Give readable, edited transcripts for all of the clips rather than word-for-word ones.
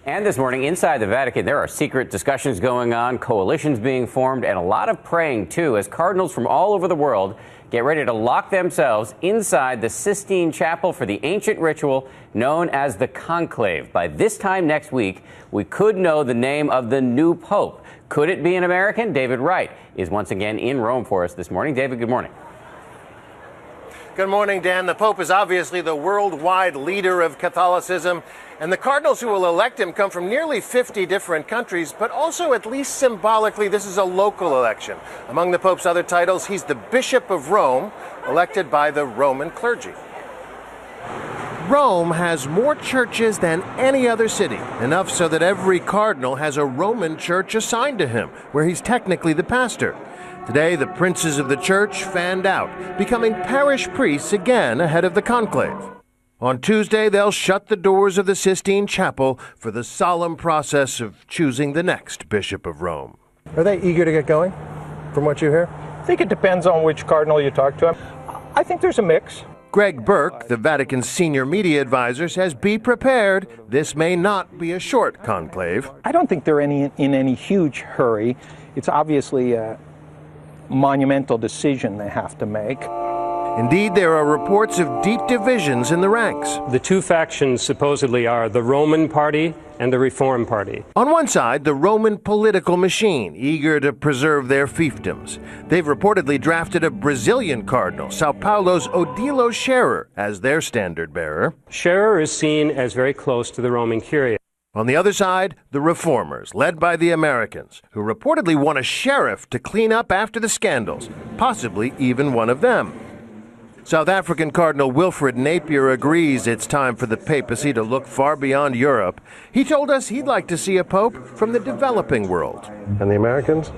And this morning, inside the Vatican, there are secret discussions going on, coalitions being formed, and a lot of praying, too, as cardinals from all over the world get ready to lock themselves inside the Sistine Chapel for the ancient ritual known as the Conclave. By this time next week, we could know the name of the new pope. Could it be an American? David Wright is once again in Rome for us this morning. David, good morning. Good morning, Dan. The Pope is obviously the worldwide leader of Catholicism, and the cardinals who will elect him come from nearly 50 different countries, but also, at least symbolically, this is a local election. Among the Pope's other titles, he's the Bishop of Rome, elected by the Roman clergy. Rome has more churches than any other city, enough so that every cardinal has a Roman church assigned to him, where he's technically the pastor. Today, the princes of the church fanned out, becoming parish priests again ahead of the conclave. On Tuesday, they'll shut the doors of the Sistine Chapel for the solemn process of choosing the next Bishop of Rome. Are they eager to get going, from what you hear? I think it depends on which cardinal you talk to. I think there's a mix. Greg Burke, the Vatican's senior media advisor, says be prepared. This may not be a short conclave. I don't think they're in any huge hurry. It's obviously a monumental decision they have to make. Indeed, there are reports of deep divisions in the ranks. The two factions supposedly are the Roman Party and the Reform Party. On one side, the Roman political machine, eager to preserve their fiefdoms. They've reportedly drafted a Brazilian cardinal, Sao Paulo's Odilo Scherer, as their standard bearer. Scherer is seen as very close to the Roman Curia. On the other side, the reformers, led by the Americans, who reportedly want a sheriff to clean up after the scandals, possibly even one of them. South African Cardinal Wilfred Napier agrees it's time for the papacy to look far beyond Europe. He told us he'd like to see a pope from the developing world. And the Americans?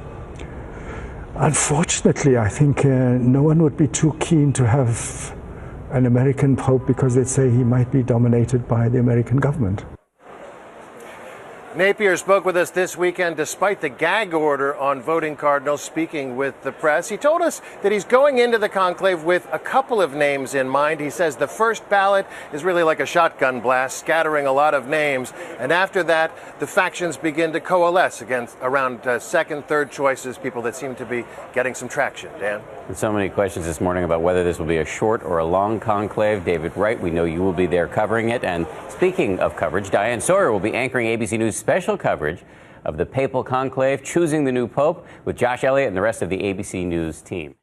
Unfortunately, I think no one would be too keen to have an American pope because they'd say he might be dominated by the American government. Napier spoke with us this weekend despite the gag order on voting cardinals. Speaking with the press, he told us that he's going into the conclave with a couple of names in mind. He says the first ballot is really like a shotgun blast, scattering a lot of names. And after that, the factions begin to coalesce around second, third choices, people that seem to be getting some traction. Dan? And so many questions this morning about whether this will be a short or a long conclave. David Wright, we know you will be there covering it. And speaking of coverage, Diane Sawyer will be anchoring ABC News special coverage of the Papal Conclave, choosing the new pope, with Josh Elliott and the rest of the ABC News team.